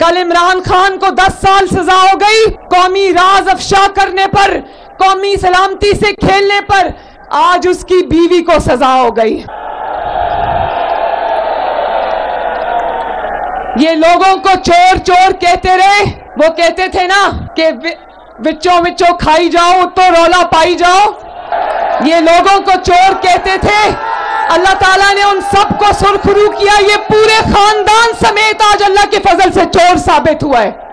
कल इमरान खान को 10 साल सजा हो गई कौमी राज अफशा करने पर, कौमी सलामती से खेलने पर। आज उसकी बीवी को सजा हो गई। ये लोगों को चोर चोर कहते रहे। वो कहते थे ना कि विचों विचों खाई जाओ तो रौला पाई जाओ। ये लोगों को चोर कहते थे। अल्लाह ताला ने उन सबको सुरखरू किया। ये पूरे खानदान समेत आज अल्लाह के फजल से चोर साबित हुआ है।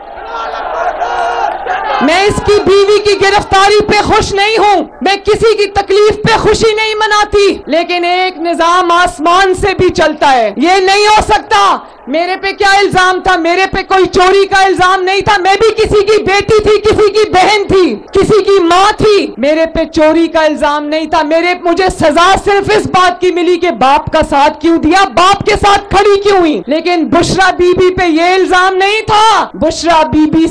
मैं इसकी बीवी की गिरफ्तारी पे खुश नहीं हूं, मैं किसी की तकलीफ पे खुशी नहीं मनाती, लेकिन एक निजाम आसमान से भी चलता है। ये नहीं हो सकता। मेरे पे क्या इल्जाम था? मेरे पे कोई चोरी का इल्जाम नहीं था। मैं भी किसी की बेटी थी, किसी की बहन थी, किसी की माँ थी। मेरे पे चोरी का इल्जाम नहीं था। मुझे सजा सिर्फ इस बात की मिली कि बाप का साथ क्यों दिया, बाप के साथ खड़ी क्यों हुई। लेकिन बुशरा बीबी पे ये इल्जाम नहीं था। बुशरा बीबी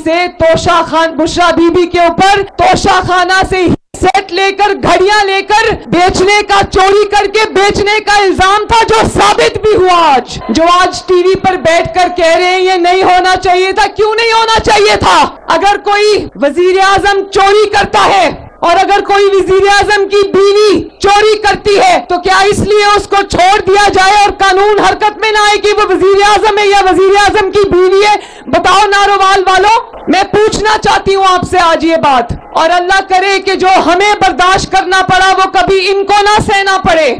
के ऊपर तोशा खाना से सेट लेकर, घड़ियां लेकर बेचने का, चोरी करके बेचने का इल्जाम था, जो साबित भी हुआ। आज जो आज टीवी पर बैठकर कह रहे हैं ये नहीं होना चाहिए था। क्यों नहीं होना चाहिए था? अगर कोई वजीर आजम चोरी करता है और अगर कोई वजीर आजम की बीवी चोरी करती है तो क्या इसलिए उसको छोड़ दिया जाए और कानून हरकत में ना आए कि वो वजीर आजम है या वजीर आजम की बीवी है? बताओ नारोवाल वालों, मैं पूछना चाहती हूँ आपसे आज ये बात। और अल्लाह करे कि जो हमें बर्दाश्त करना पड़ा वो कभी इनको ना सहना पड़े।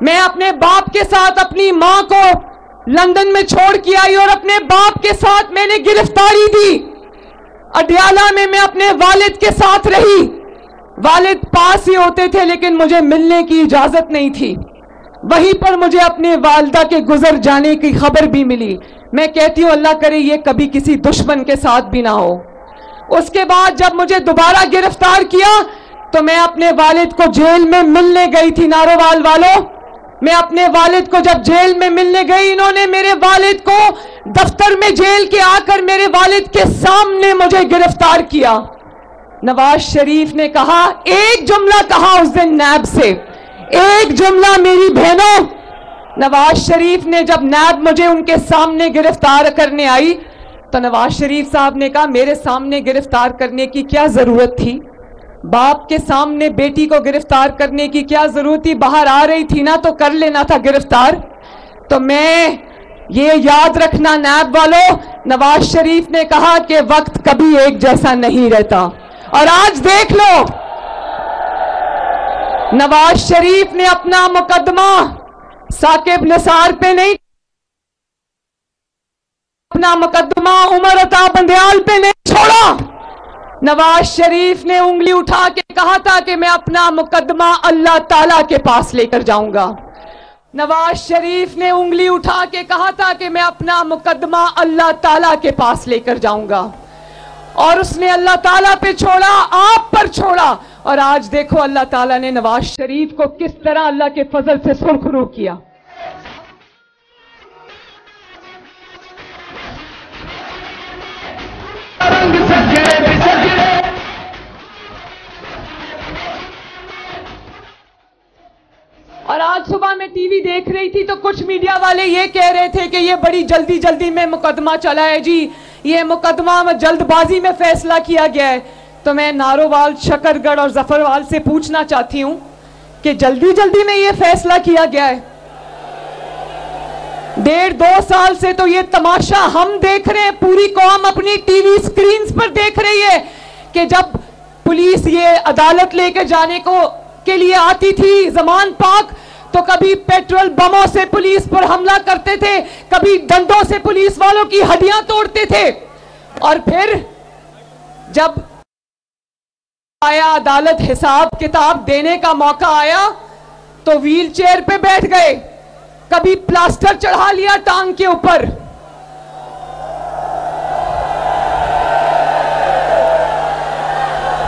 मैं अपने बाप के साथ अपनी माँ को लंदन में छोड़ के आई और अपने बाप के साथ मैंने गिरफ्तारी दी। अडयाला में मैं अपने वालिद के साथ रही। वालिद पास ही होते थे लेकिन मुझे मिलने की इजाजत नहीं थी। वहीं पर मुझे अपने वालिदा के गुजर जाने की खबर भी मिली। मैं कहती हूँ अल्लाह करे ये कभी किसी दुश्मन के साथ भी ना हो। उसके बाद जब मुझे दोबारा गिरफ्तार किया तो मैं अपने वालिद को जेल में मिलने गई थी। नारोवाल वालों, मैं अपने वालिद को जब जेल में मिलने गई, इन्होंने मेरे वालिद को दफ्तर में जेल के आकर मेरे वालिद के सामने मुझे गिरफ्तार किया। नवाज शरीफ ने कहा, एक जुमला कहा उस दिन नैब से, एक जुमला मेरी बहनों। नवाज शरीफ ने जब नैब मुझे उनके सामने गिरफ्तार करने आई तो नवाज शरीफ साहब ने कहा मेरे सामने गिरफ्तार करने की क्या जरूरत थी? बाप के सामने बेटी को गिरफ्तार करने की क्या जरूरत थी? बाहर आ रही थी ना तो कर लेना था गिरफ्तार। तो मैं ये याद रखना नैब वालों, नवाज शरीफ ने कहा कि वक्त कभी एक जैसा नहीं रहता। और आज देख लो, नवाज शरीफ ने अपना मुकदमा साकिब निसार पे नहीं, अपना मुकदमा उमर अता बंदयाल पे नहीं छोड़ा। नवाज शरीफ ने उंगली उठा के कहा था कि मैं अपना मुकदमा अल्लाह ताला के पास लेकर जाऊंगा। नवाज शरीफ ने उंगली उठा के कहा था कि मैं अपना मुकदमा अल्लाह ताला के पास लेकर जाऊंगा। और उसने अल्लाह ताला पे छोड़ा, आप पर छोड़ा। और आज देखो अल्लाह ताला ने नवाज शरीफ को किस तरह अल्लाह के फजल से सुरखरू किया। और आज सुबह मैं टीवी देख रही थी तो कुछ मीडिया वाले ये कह रहे थे कि ये बड़ी जल्दी जल्दी में मुकदमा चला है जी, ये मुकदमा में जल्दबाजी में फैसला किया गया है। तो मैं नारोवाल, शकरगढ़ और जफरवाल से पूछना चाहती हूं कि जल्दी जल्दी में ये फैसला किया गया है? 1.5-2 साल से तो ये तमाशा हम देख रहे हैं, पूरी कौम अपनी टीवी स्क्रीन पर देख रही है कि जब पुलिस ये अदालत लेकर जाने के लिए आती थी जमान पाक, तो कभी पेट्रोल बमों से पुलिस पर हमला करते थे, कभी डंडों से पुलिस वालों की हड्डियां तोड़ते थे। और फिर जब आया अदालत हिसाब किताब देने का मौका आया तो व्हील चेयर पे बैठ गए, कभी प्लास्टर चढ़ा लिया टांग के ऊपर।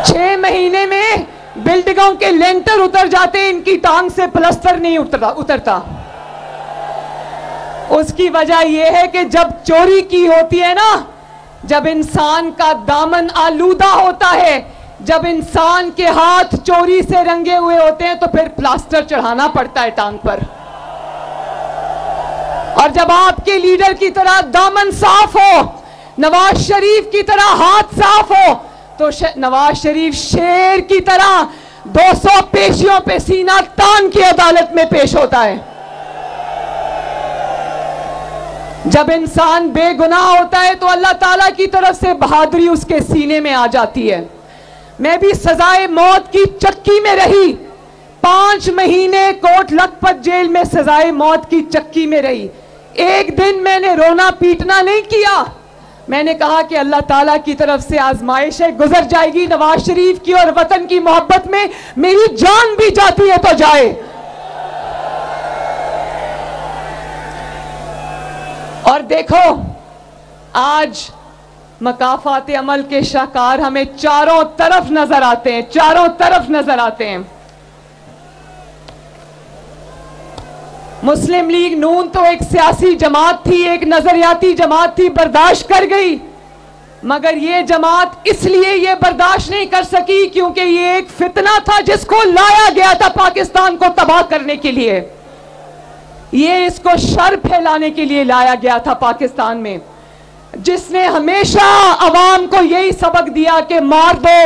छह महीने में बिल्डिंगों के लेंटर उतर जाते, इनकी टांग से प्लास्टर नहीं उतरता। उसकी वजह यह है कि जब चोरी की होती है ना, जब इंसान का दामन आलूदा होता है, जब इंसान के हाथ चोरी से रंगे हुए होते हैं तो फिर प्लास्टर चढ़ाना पड़ता है टांग पर। और जब आपके लीडर की तरह दामन साफ हो, नवाज शरीफ की तरह हाथ साफ हो तो नवाज शरीफ शेर की तरह 200 पेशियों पे सीना तान की अदालत में पेश होता है। जब इंसान बेगुनाह होता है तो अल्लाह ताला की तरफ से बहादुरी उसके सीने में आ जाती है। मैं भी सजाए मौत की चक्की में रही, 5 महीने कोट लखपत जेल में सजाए मौत की चक्की में रही। एक दिन मैंने रोना पीटना नहीं किया, मैंने कहा कि अल्लाह ताला की तरफ से आजमाइशें गुजर जाएगी नवाज शरीफ की, और वतन की मोहब्बत में मेरी जान भी जाती है तो जाए। और देखो आज मकाफात अमल के शाहकार हमें चारों तरफ नजर आते हैं, चारों तरफ नजर आते हैं। मुस्लिम लीग नून तो एक सियासी जमात थी, एक नजरियाती जमात थी, बर्दाश्त कर गई, मगर ये जमात इसलिए ये बर्दाश्त नहीं कर सकी क्योंकि ये एक फितना था जिसको लाया गया था पाकिस्तान को तबाह करने के लिए। ये इसको शर फैलाने के लिए लाया गया था पाकिस्तान में, जिसने हमेशा अवाम को यही सबक दिया कि मार दो,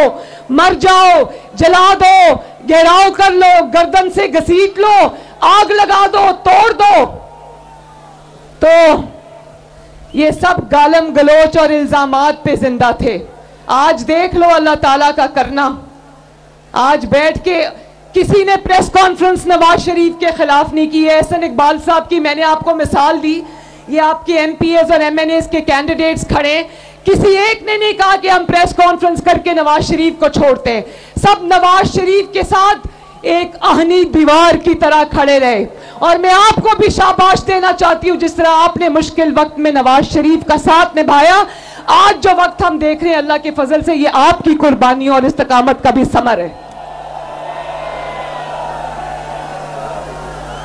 मर जाओ, जला दो, घेराव कर लो, गर्दन से घसीट लो, आग लगा दो, तोड़ दो। तो ये सब गालम गलोच और इल्जामात पे जिंदा थे। आज देख लो अल्लाह ताला का करना। आज बैठ के किसी ने प्रेस कॉन्फ्रेंस नवाज शरीफ के खिलाफ नहीं की है। एहसन इकबाल साहब की मैंने आपको मिसाल दी, ये आपके एमपीएस और एमएनएस के कैंडिडेट्स खड़े, किसी एक ने नहीं कहा कि हम प्रेस कॉन्फ्रेंस करके नवाज शरीफ को छोड़ते हैं। सब नवाज शरीफ के साथ एक आहनी दीवार की तरह खड़े रहे। और मैं आपको भी शाबाश देना चाहती हूं, जिस तरह आपने मुश्किल वक्त में नवाज शरीफ का साथ निभाया। आज जो वक्त हम देख रहे हैं अल्लाह के फजल से, ये आपकी कुर्बानी और इस्तकामत का भी समर है।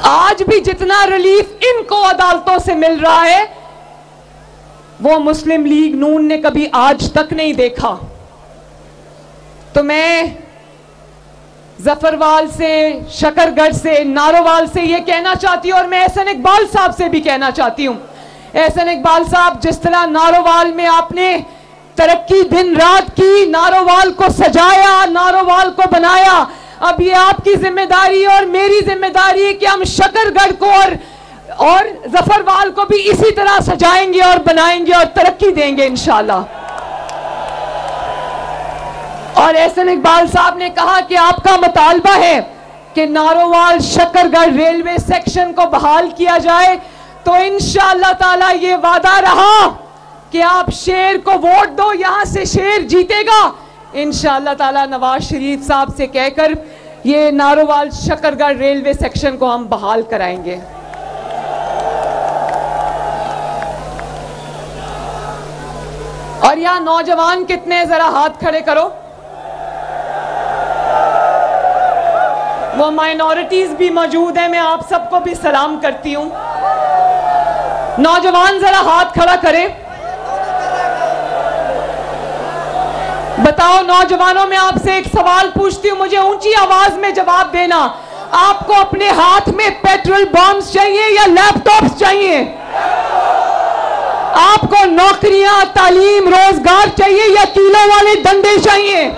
आज भी जितना रिलीफ इनको अदालतों से मिल रहा है वो मुस्लिम लीग नून ने कभी आज तक नहीं देखा। तो मैं जफरवाल से, शकरगढ़ से, नारोवाल से ये कहना चाहती हूं, और मैं एहसन इकबाल साहब से भी कहना चाहती हूं। एहसन इकबाल साहब, जिस तरह नारोवाल में आपने तरक्की दिन रात की, नारोवाल को सजाया, नारोवाल को बनाया, अब ये आपकी जिम्मेदारी और मेरी जिम्मेदारी है कि हम शकरगढ़ को और जफरवाल को भी इसी तरह सजाएंगे और बनाएंगे और तरक्की देंगे इंशाल्लाह। और एहसन इकबाल साहब ने कहा कि आपका मुतालबा है कि नारोवाल शकरगढ़ रेलवे सेक्शन को बहाल किया जाए, तो इंशाअल्लाह ताला ये वादा रहा कि आप शेर को वोट दो, यहां से शेर जीतेगा। इंशाअल्लाह ताला नवाज शरीफ साहब से कहकर ये नारोवाल शकरगढ़ रेलवे सेक्शन को हम बहाल कराएंगे। और यहां नौजवान कितने, जरा हाथ खड़े करो। वो माइनॉरिटीज भी मौजूद हैं, मैं आप सबको भी सलाम करती हूं। नौजवान जरा हाथ खड़ा करें। बताओ नौजवानों, मैं आपसे एक सवाल पूछती हूं, मुझे ऊंची आवाज में जवाब देना। आपको अपने हाथ में पेट्रोल बॉम्ब्स चाहिए या लैपटॉप्स चाहिए? आपको नौकरियां, तालीम, रोजगार चाहिए या किलो वाले डंडे चाहिए?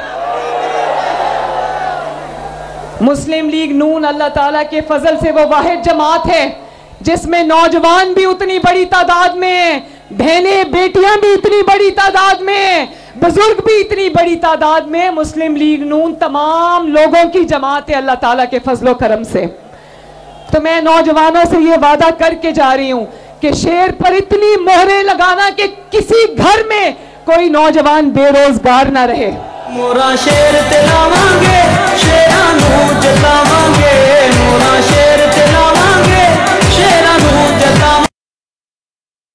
मुस्लिम लीग नून अल्लाह ताला के फजल से वो वाहिद जमात है जिसमें नौजवान भी उतनी बड़ी तादाद में हैं, बहनें बेटियां भी इतनी बड़ी तादाद में हैं, बुजुर्ग भी इतनी बड़ी तादाद में। मुस्लिम लीग नून तमाम लोगों की जमात है अल्लाह ताला के फजलो करम से। तो मैं नौजवानों से ये वादा करके जा रही हूं कि शेर पर इतनी मोहरें लगाना कि किसी घर में कोई नौजवान बेरोजगार ना रहे। मोरा शेर तिलावांगे, शेरा नू जतावांगे, मोरा शेर तिलावांगे, शेरा नू जतावांगे,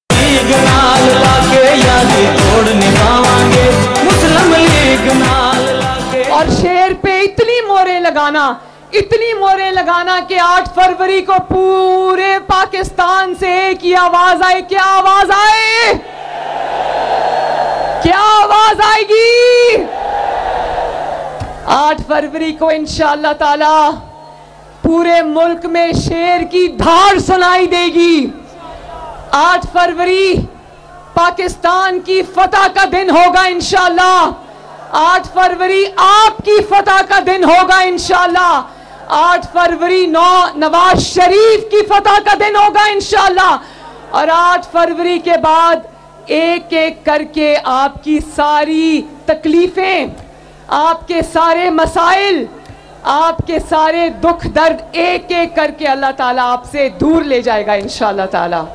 लीग नाल लाके यादी तोड़ निभावांगे, मुस्लिम लीग नाल लाके। और शेर पे इतनी मोहरें लगाना, इतनी मोहरें लगाना कि 8 फरवरी को पूरे पाकिस्तान से एक ही आवाज आए। क्या आवाज आए? क्या आवाज आएगी? 8 फरवरी को इंशाअल्लाह ताला पूरे मुल्क में शेर की धार सुनाई देगी। 8 फरवरी पाकिस्तान की फतह का दिन होगा इंशाअल्लाह। 8 फरवरी आपकी फतह का दिन होगा इंशाअल्लाह। 8 फरवरी नवाज शरीफ की फतह का दिन होगा इंशाअल्लाह। और 8 फरवरी के बाद एक एक करके आपकी सारी तकलीफें, आपके सारे मसाइल, आपके सारे दुख दर्द एक एक करके अल्लाह ताला आपसे दूर ले जाएगा इंशाअल्लाह ताला।